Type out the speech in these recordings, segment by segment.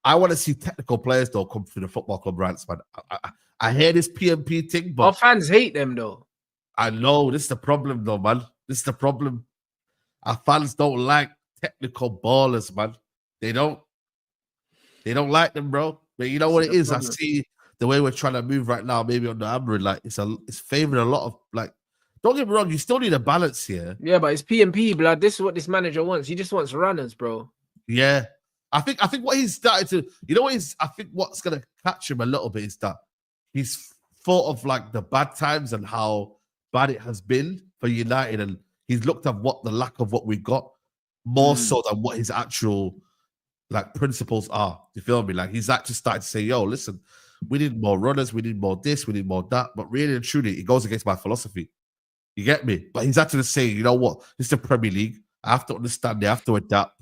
I want to see technical players though come through the football club Rants, man. I hear this PMP thing, but our fans hate them though. I know this is the problem though, man. This is the problem. Our fans don't like technical ballers, man. They don't like them, bro. But you know what it is? I see the way we're trying to move right now, maybe on the Amorim, like it's favoring a lot of like. Don't get me wrong, you still need a balance here. Yeah, but it's PMP, blood. This is what this manager wants. He just wants runners, bro. Yeah. I think what he's started to, you know what I think what's gonna catch him a little bit is that he's thought of like the bad times and how bad it has been for United, and he's looked at what the lack of what we got more so than what his actual like principles are. You feel me? Like he's actually started to say, yo, listen, we need more runners, we need more this, we need more that. But really and truly, it goes against my philosophy. You get me? But he's actually saying, you know what? This is the Premier League. I have to understand, I have to adapt.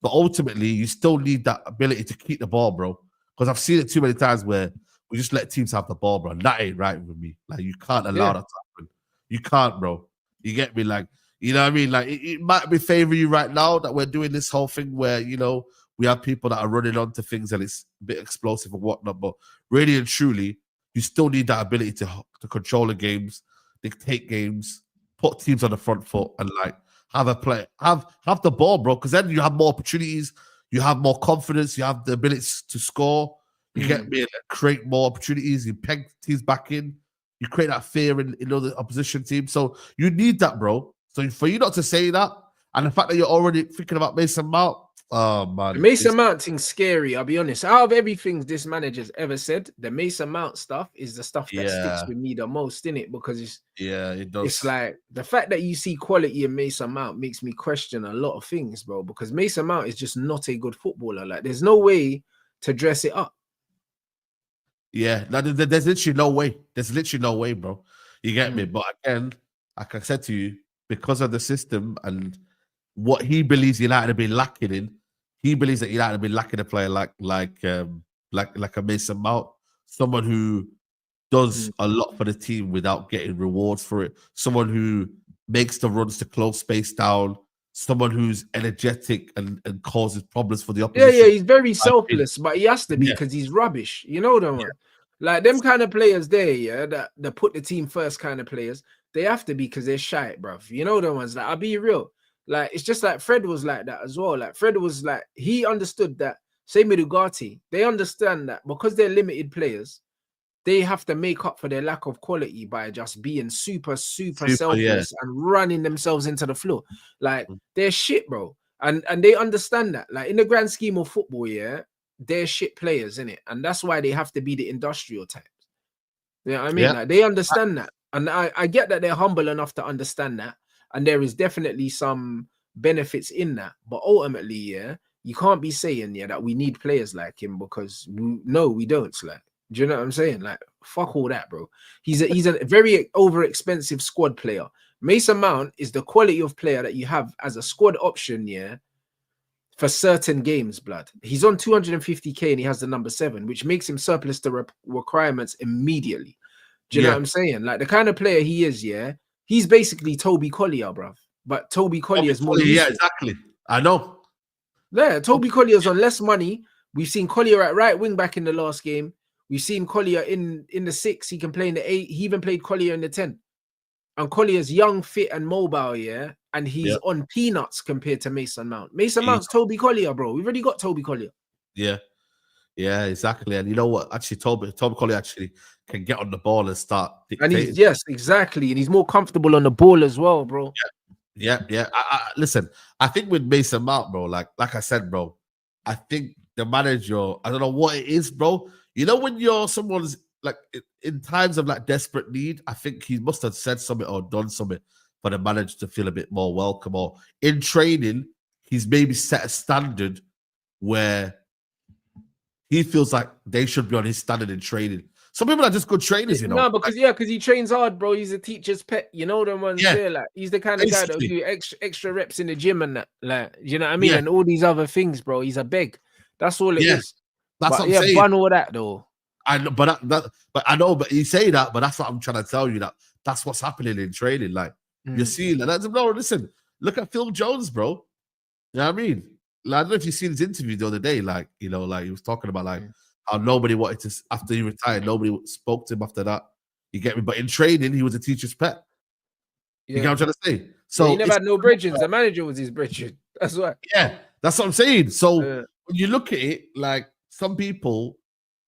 But ultimately, you still need that ability to keep the ball, bro. Because I've seen it too many times where we just let teams have the ball, bro. And that ain't right with me. Like, you can't allow that to happen. You can't, bro. You get me? Like, you know what I mean? Like, it might be favoring you right now that we're doing this whole thing where, you know, we have people that are running onto things and it's a bit explosive and whatnot. But really and truly, you still need that ability to control the games, dictate games, put teams on the front foot, and like have a play, have the ball, bro. Because then you have more opportunities, you have more confidence, you have the ability to score. You get me, and create more opportunities. You peg teams back in. You create that fear in other opposition teams. So you need that, bro. So for you not to say that, and the fact that you're already thinking about Mason Mount, oh man, the Mason Mount thing's scary. I'll be honest. Out of everything this manager's ever said, the Mason Mount stuff is the stuff that sticks with me the most, innit? Because it does. It's like the fact that you see quality in Mason Mount makes me question a lot of things, bro. Because Mason Mount is just not a good footballer. Like, there's no way to dress it up. Yeah, there's literally no way. There's literally no way, bro. You get me? But again, like I said to you, because of the system and what he believes United have been lacking in, he believes that United have been lacking a player like a Mason Mount, someone who does a lot for the team without getting rewards for it, someone who makes the runs to close space down, someone who's energetic and causes problems for the opposition. Yeah, he's very selfless, but he has to be because he's rubbish. You know them, like them kind of players there, that put the team first kind of players. They have to be because they're shite, bruv. You know the ones. Like, I'll be real. Like, it's just like Fred was like that as well. Like, Fred was like, he understood that. Same with Ugarte. They understand that because they're limited players, they have to make up for their lack of quality by just being super selfless and running themselves into the floor. Like, they're shit, bro. And they understand that. Like, in the grand scheme of football, they're shit players, innit? And that's why they have to be the industrial types. You know what I mean? Like, they understand that. And I get that they're humble enough to understand that. And there is definitely some benefits in that. But ultimately, you can't be saying, that we need players like him because we don't. Like, do you know what I'm saying? Like, fuck all that, bro. He's a very over-expensive squad player. Mason Mount is the quality of player that you have as a squad option, for certain games, blood. He's on 250k and he has the number 7, which makes him surplus to requirements immediately. Do you know what I'm saying? Like, the kind of player he is, he's basically Toby Collyer, bruv. But Toby Collyer is more useful. Yeah, exactly. I know. Yeah, Toby Collier's on less money. We've seen Collyer at right wing back in the last game. We've seen Collyer in the 6. He can play in the 8. He even played Collyer in the 10. And Collier's young, fit, and mobile, and he's on peanuts compared to Mason Mount. Mason Mount's Toby Collyer, bro. We've already got Toby Collyer. Yeah, exactly. And you know what? Actually, Toby Collyer actually can get on the ball and start dictating. And yes, exactly. And he's more comfortable on the ball as well, bro. Yeah. Listen, I think with Mason Mount, bro, like I said, bro, I think the manager, I don't know what it is, bro. You know, when you're someone's like in times of like desperate need, I think he must have said something or done something for the manager to feel a bit more welcome. Or in training, he's maybe set a standard where he feels like they should be on his standard in training. Some people are just good trainers, you know. No, because he trains hard, bro. He's a teacher's pet. You know the ones there. Like, he's the kind of guy that will do extra reps in the gym and that. Like, you know what I mean? And all these other things, bro. He's a beg. That's all it is. That's what I'm saying. Bun all that though. I know, but I know, but you say that, but that's what I'm trying to tell you, that's what's happening in training. Like, you're seeing that. No, listen, look at Phil Jones, bro. You know what I mean? I don't know if you seen his interview the other day. Like, he was talking about like how nobody wanted to after he retired. Nobody spoke to him after that. You get me? But in training, he was a teacher's pet. You get what I'm trying to say? So he never had no bridges. The manager was his bridges. That's why. Yeah, that's what I'm saying. So when you look at it, like some people,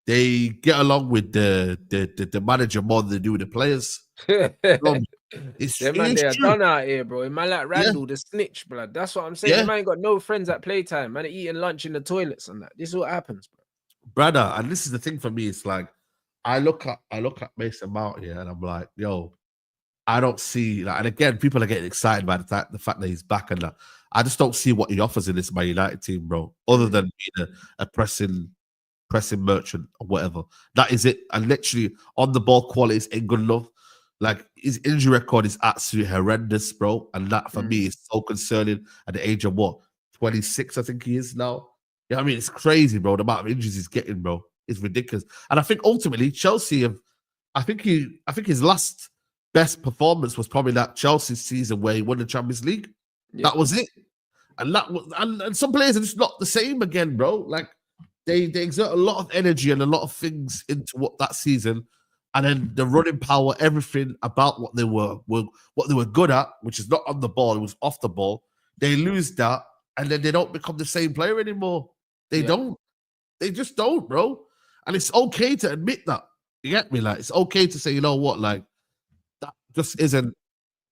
they get along with the manager more than they do with the players. It's man, they are done out here, bro. Man like Randall, the snitch, blood. That's what I'm saying. The man ain't got no friends at playtime. Man, eating lunch in the toilets and that. This is what happens, bro. Brother, and this is the thing for me. It's like I look at Mason Mount here, and I'm like, yo, I don't see that. And again, people are getting excited by the fact that he's back and that. I just don't see what he offers in this Man United team, bro. Other than being a pressing merchant or whatever. That is it. And literally on the ball quality ain't good enough. Like his injury record is absolutely horrendous, bro. And that for me is so concerning at the age of 26, I think he is now. You know what I mean? It's crazy, bro. The amount of injuries he's getting, bro. It's ridiculous. And I think ultimately Chelsea I think his last best performance was probably that Chelsea season where he won the Champions League. Yeah. That was it. And that was and some players are just not the same again, bro. Like they exert a lot of energy and a lot of things into that season. And then the running power, everything about what they were good at, which is not on the ball, it was off the ball. They lose that, and then they don't become the same player anymore. They don't. They just don't, bro. And it's okay to admit that. You get me? Like, it's okay to say, you know what, like, that just isn't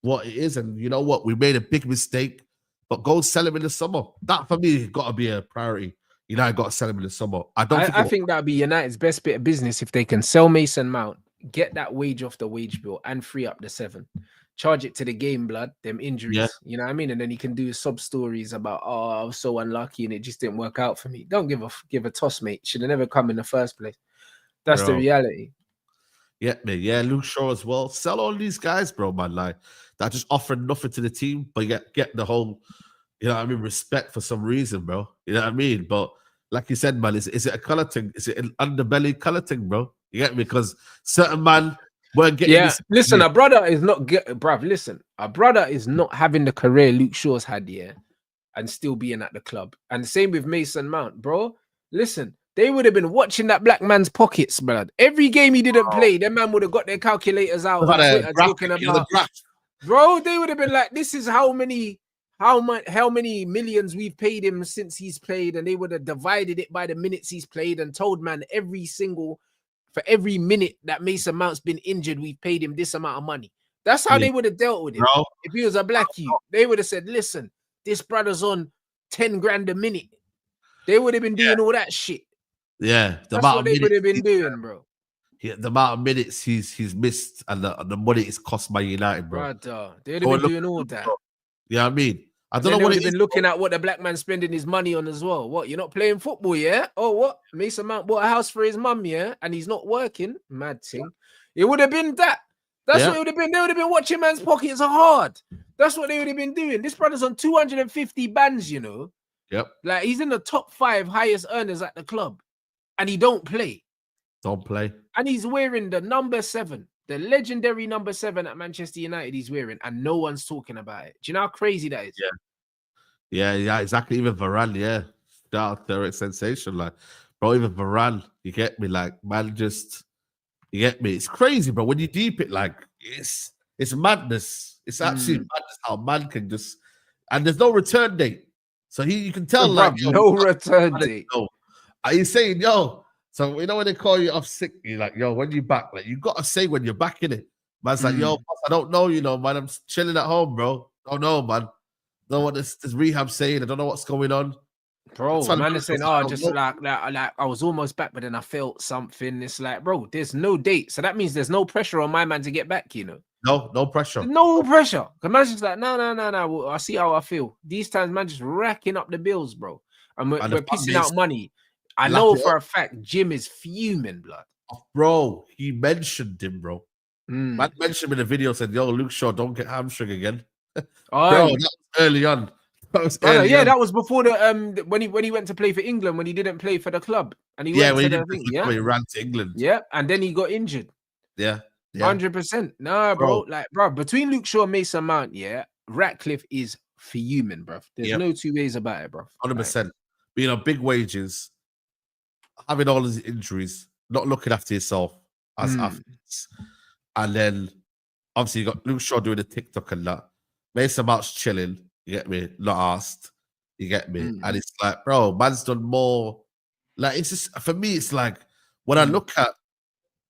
what it is. And you know what? We made a big mistake, but go sell him in the summer. That, for me, got to be a priority. United got to sell him in the summer. I think that'd be United's best bit of business if they can sell Mason Mount, get that wage off the wage bill, and free up the 7. Charge it to the game, blood, them injuries. You know what I mean? And then he can do sub stories about, I was so unlucky and it just didn't work out for me. Don't give a toss, mate. Should have never come in the first place. That's the reality. Yeah, man. Yeah, Luke Shaw as well. Sell all these guys, bro, man. Like, that just offering nothing to the team, but get the whole, you know what I mean, respect for some reason, bro. You know what I mean? But like you said, man, is it a color thing? Is it an underbelly color thing, bro? You get me? Because certain man weren't getting this. Listen, our brother is not bruv, listen. Our brother is not having the career Luke Shaw's had, and still being at the club. And the same with Mason Mount, bro. Listen, they would have been watching that black man's pockets, blood. Every game he didn't play, that man would have got their calculators out on Twitter talking about, bro, they would have been like, this is how many millions we've paid him since he's played, and they would have divided it by the minutes he's played and told man for every minute that Mason Mount's been injured, we've paid him this amount of money. That's how they would have dealt with it. Bro. If he was a black youth, they would have said, listen, this brother's on 10 grand a minute. They would have been doing all that shit. Yeah. That's what they would have been doing, bro. Yeah, the amount of minutes he's missed and the money it's cost by United, bro. They would have been doing all that. Yeah, I mean, I don't know what they've been looking at what the black man's spending his money on as well. What, you're not playing football, yeah? Oh, what? Mason Mount bought a house for his mum, yeah? And he's not working. Mad thing. It would have been that. That's what it would have been. They would have been watching man's pockets hard. That's what they would have been doing. This brother's on 250 bands, you know? Yep. Like, he's in the top 5 highest earners at the club. And he don't play. Don't play. And he's wearing the number 7. The legendary number 7 at Manchester United he's wearing, and no one's talking about it. Do you know how crazy that is? Yeah, exactly. Even Varane, their sensation. Like, bro, even Varane, you get me? Like, man, you get me? It's crazy, bro. When you deep it, like, it's madness. It's absolute madness how man can just, and there's no return date. So you can tell, like, no return date. Are you saying, yo? So, you know, when they call you off sick, you're like, yo, when you back, like, you got to say when you're back in it. Man's like, yo, boss, I don't know, you know, man. I'm chilling at home, bro. Don't know, man. Don't know what this rehab saying. I don't know what's going on. Bro, man is saying, just like I was almost back, but then I felt something. It's like, bro, there's no date. So that means there's no pressure on my man to get back, you know? No pressure. No pressure. Because man's just like, no. I see how I feel. These times, man, just racking up the bills, bro. And we're pissing out money. I know for a fact Jim is fuming, blood. Bro, he mentioned him, bro. Man mentioned him in a video, said, yo, Luke Shaw, don't get hamstring again. Bro, that was early on. That was before the when he went to play for England, when he didn't play for the club. And he went he ran to England. Yeah, and then he got injured. Yeah. 100%. Nah, bro. Like, bro, between Luke Shaw and Mason Mount, Ratcliffe is fuming, bro. There's no two ways about it, bro. 100%. Being on big wages, having all these injuries, not looking after yourself as athletes. And then obviously you got Luke Shaw doing the TikTok and that. Mason Mount's chilling, you get me? Not asked, you get me? And it's like, bro, man's done more. Like, it's just, for me, it's like, when I look at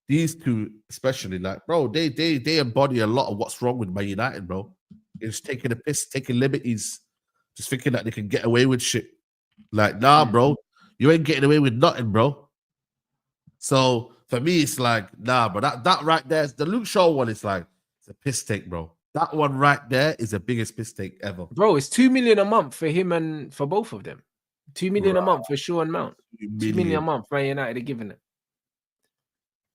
these two, especially, like, bro, they embody a lot of what's wrong with Man United, bro. It's taking a piss, taking liberties, just thinking that they can get away with shit. Like, nah, bro, you ain't getting away with nothing, bro. So for me, it's like, nah, bro. That right there, the Luke Shaw one is like, it's a piss take, bro. That one right there is the biggest piss take ever. Bro, it's 2 million a month for him and for both of them. 2 million a month for Shaw and Mount. 2 million a month, Man United are giving it.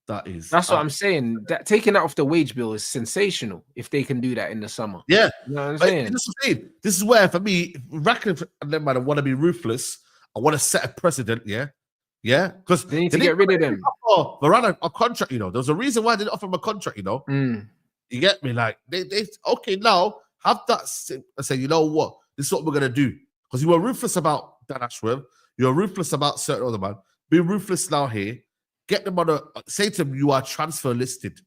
That's what I'm saying. That taking that off the wage bill is sensational if they can do that in the summer. Yeah. You know what I'm saying? This is where, for me, Ratcliffe and them, man, I want to be ruthless. I want to set a precedent, yeah? Yeah? Because they need to get rid of them. Varane a contract, you know. There's a reason why they didn't offer him a contract, you know. You get me? Like, they okay, now, have that, say, you know what? This is what we're going to do. Because you were ruthless about Dan Ashworth. You're ruthless about certain other man. Be ruthless now here. Get them on say to them, you are transfer listed.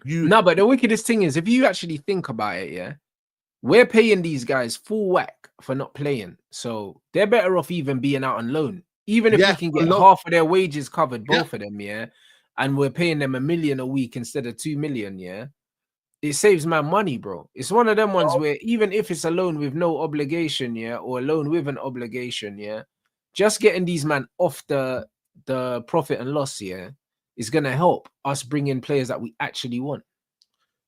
No, but the wickedest thing is, if you actually think about it, yeah, we're paying these guys full whack for not playing. So they're better off even being out on loan. Even if we can get half of their wages covered, both of them, yeah, and we're paying them $1 million a week instead of 2 million, yeah, it saves my money, bro. It's one of them ones where even if it's a loan with no obligation, yeah, or a loan with an obligation, yeah, just getting these man off the profit and loss, yeah, is gonna help us bring in players that we actually want.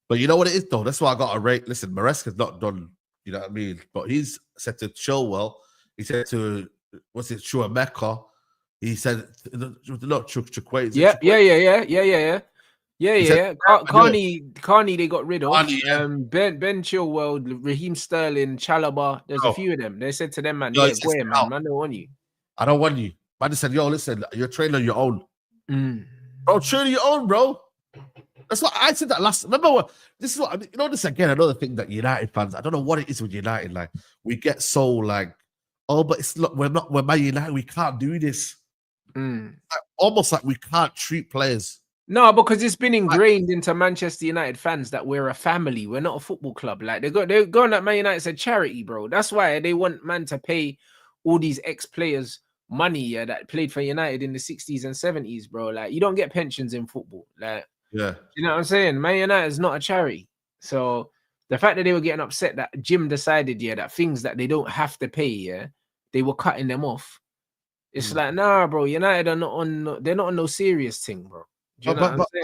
But you know what it is, though? That's why I got to rate. Listen, Maresca's not done, you know what I mean? But he's said to Chilwell, he said to, what's it, Chuameka, he said, not Chukwueze. Yeah. Carney, they got rid of. Ben Chilwell, Raheem Sterling, Chalobah. There's a few of them. They said to them, man, go ahead, man. Man, don't want you. I don't want you. Man just said, yo, listen, you're training on your own. Bro, train on your own, bro. That's what I said that last. Remember what? This is what, you know, this again, another thing that United fans, I don't know what it is with United. Like, we get so like, oh, but it's look, we're Man United, we can't do this. Like, almost like we can't treat players. No, because it's been ingrained into Manchester United fans that we're a family. We're not a football club. Like they're going at Man United's a charity, bro. That's why they want man to pay all these ex-players money that played for United in the 60s and 70s, bro. Like, you don't get pensions in football. Like, yeah, you know what I'm saying? Man United is not a charity. So the fact that they were getting upset that Jim decided, that things that they don't have to pay, they were cutting them off. It's like, nah, bro. United are not on. They're not on no serious thing, bro. Do you know what I'm saying?